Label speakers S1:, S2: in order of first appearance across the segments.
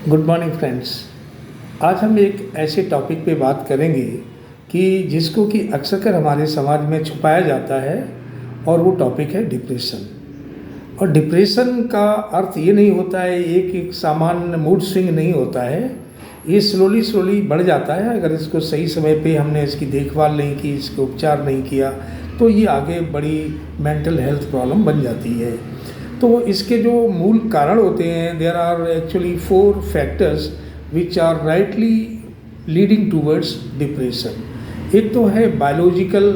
S1: Good morning friends. आज हम एक ऐसे टॉपिक पे बात करेंगे कि जिसको कि अक्सर कर हमारे समाज में छुपाया जाता है, और वो टॉपिक है डिप्रेशन। और डिप्रेशन का अर्थ ये नहीं होता है, एक एक सामान्य मूड स्विंग नहीं होता है। ये स्लोली स्लोली बढ़ जाता है। अगर इसको सही समय पे हमने इसकी देखभाल नहीं की, इसका उपचार नहीं किया, तो ये आगे बड़ी मेंटल हेल्थ प्रॉब्लम बन जाती है। तो इसके जो मूल कारण होते हैं, there are actually 4 factors which are rightly leading towards depression. एक तो है बायोलॉजिकल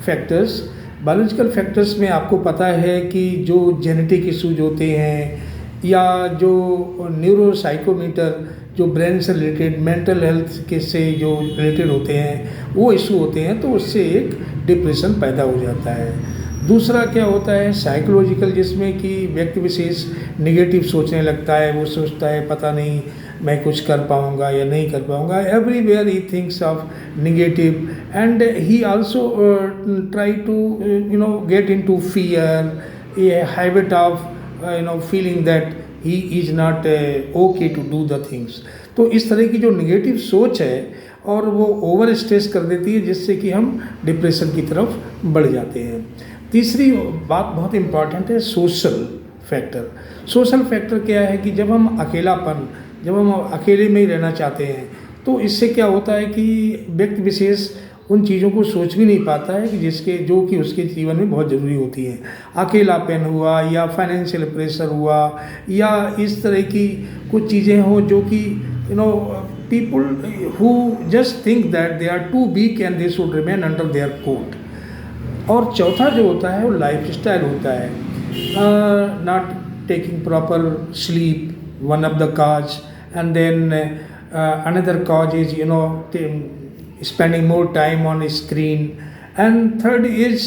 S1: फैक्टर्स। बायोलॉजिकल फैक्टर्स में आपको पता है कि जो जेनेटिक इशूज होते हैं, या जो न्यूरोसाइकोमीटर, जो ब्रेन से रिलेटेड, मेंटल हेल्थ के से जो रिलेटेड होते हैं, वो इशू होते हैं, तो उससे एक डिप्रेशन पैदा हो जाता है। दूसरा क्या होता है साइकोलॉजिकल, जिसमें कि व्यक्ति विशेष निगेटिव सोचने लगता है। वो सोचता है पता नहीं मैं कुछ कर पाऊँगा या नहीं कर पाऊँगा। Everywhere he thinks of negative, and he also try to get into fear, a habit of feeling that he is not okay to do the things. तो इस तरह की जो निगेटिव सोच है, और वो ओवर स्ट्रेस कर देती है, जिससे कि हम डिप्रेशन की तरफ बढ़ जाते हैं। तीसरी बात बहुत इम्पॉर्टेंट है, सोशल फैक्टर। सोशल फैक्टर क्या है कि जब हम अकेले में ही रहना चाहते हैं, तो इससे क्या होता है कि व्यक्ति विशेष उन चीज़ों को सोच भी नहीं पाता है कि जो कि उसके जीवन में बहुत ज़रूरी होती है। अकेलापन हुआ, या फाइनेंशियल प्रेशर हुआ, या इस तरह की कुछ चीज़ें हों जो कि people who just think that they are too weak and they should remain under their coat। और चौथा जो होता है वो लाइफ स्टाइल होता है। Not taking proper sleep, one of the cause, and then another cause is spending more time on a screen, and third is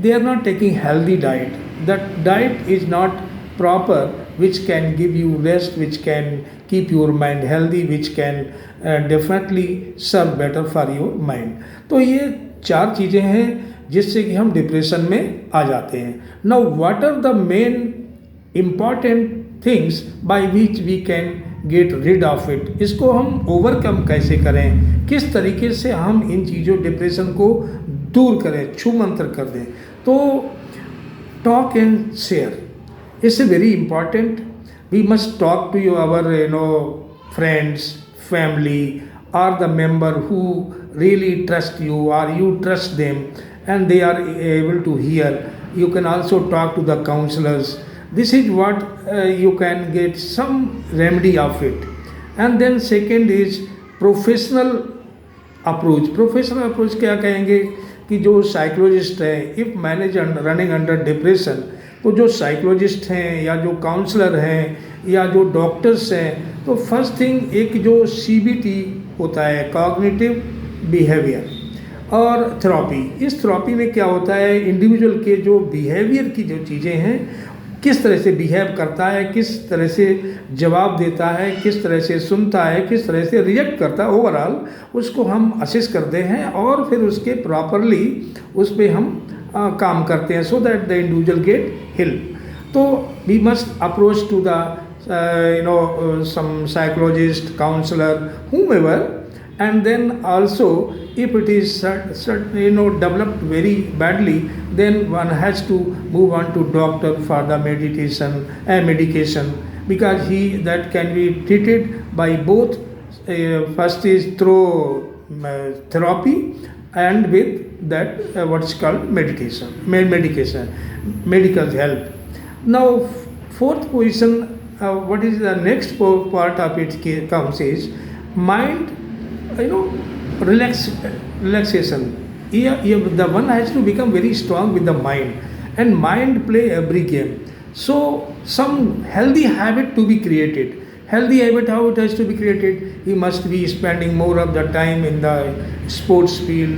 S1: they are not taking healthy diet. That diet is not proper, which can give you rest, which can keep your mind healthy, which can definitely serve better for your mind। तो ये 4 चीज़ें हैं जिससे कि हम depression में आ जाते हैं। Now what are the main important things by which we can get rid of it? इसको हम ओवरकम कैसे करें, किस तरीके से हम इन चीज़ों डिप्रेशन को दूर करें, छूमंतर कर दें। तो talk and share is very important. We must talk to our friends, family, or the member who really trust you, or you trust them, and they are able to hear. You can also talk to the counselors. This is what you can get some remedy of it. And then second is professional approach। Professional approach क्या कहेंगे कि जो psychologist है, if manage running under depression, तो जो psychologist हैं, या जो काउंसलर हैं, या जो डॉक्टर्स हैं, तो फर्स्ट थिंग एक जो CBT होता है, कॉग्निटिव बिहेवियर, और थेरेपी। इस थेरेपी में क्या होता है, इंडिविजुअल के जो बिहेवियर की जो चीज़ें हैं, किस तरह से बिहेव करता है, किस तरह से जवाब देता है, किस तरह से सुनता है, किस तरह से रिएक्ट करता है, ओवरऑल उसको हम असेस करते हैं, और फिर उसके प्रॉपरली उस पर हम काम करते हैं, so that the individual get help. तो we must approach to the some psychologist, counsellor, whomever, and then also if it is developed very badly, then one has to move on to doctor for the medication, because that can be treated by both. First is through therapy, and with that what's called medication, medical help. Now fourth position, what is the next part of it comes is mind, relaxation. The one has to become very strong with the mind, and mind play every game. So some healthy habit to be created. Healthy habit, how it has to be created? He must be spending more of the time in the sports field,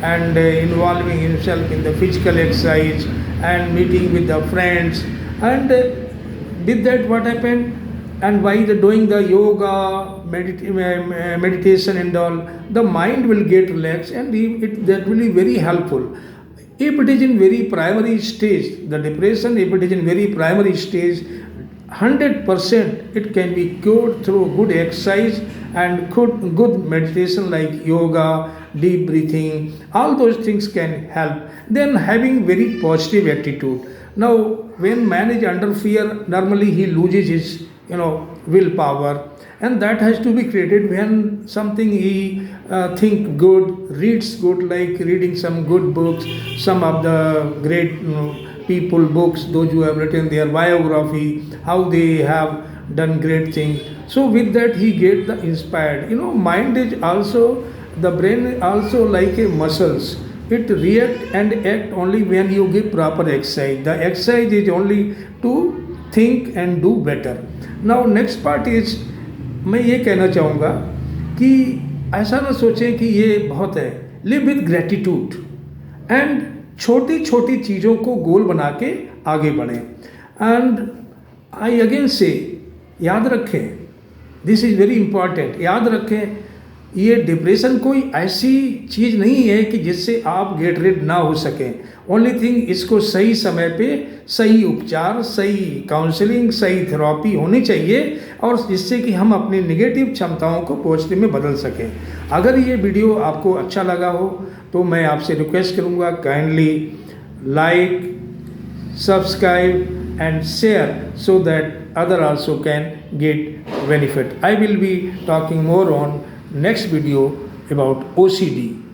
S1: and involving himself in the physical exercise, and meeting with the friends, and with that what happened, and by doing the yoga, meditation and all, the mind will get relaxed, and that will be very helpful. If it is in very primary stage, the depression, if it is in very primary stage, 100% it can be cured through good exercise and good meditation like yoga, deep breathing. All those things can help. Then having very positive attitude. Now, when man is under fear, normally he loses his willpower, and that has to be created when something he think good, reads good, like reading some good books, some of the great people books, those who have written their biography, how they have done great things. So with that he get the inspired. Mind is also, the brain is also like a muscles. It react and act only when you give proper exercise. The exercise is only to think and do better. Now next part is, मैं ये कहना चाहूँगा कि ऐसा ना सोचें कि ये बहुत है. लिव विथ ग्रेटिट्यूड एंड छोटी छोटी चीज़ों को गोल बना के आगे बढ़ें. एंड आई अगेन से, याद रखें, दिस इज़ वेरी इंपॉर्टेंट. याद रखें, ये डिप्रेशन कोई ऐसी चीज़ नहीं है कि जिससे आप गेट रिड ना हो सकें. ओनली थिंग, इसको सही समय पे सही उपचार, सही काउंसलिंग, सही थेरेपी होनी चाहिए, और जिससे कि हम अपनी नेगेटिव क्षमताओं को पॉजिटिव में बदल सकें. अगर ये वीडियो आपको अच्छा लगा हो तो मैं आपसे रिक्वेस्ट करूँगा, kindly like, subscribe and share so that other also can get benefit. I will be talking more on next video about OCD.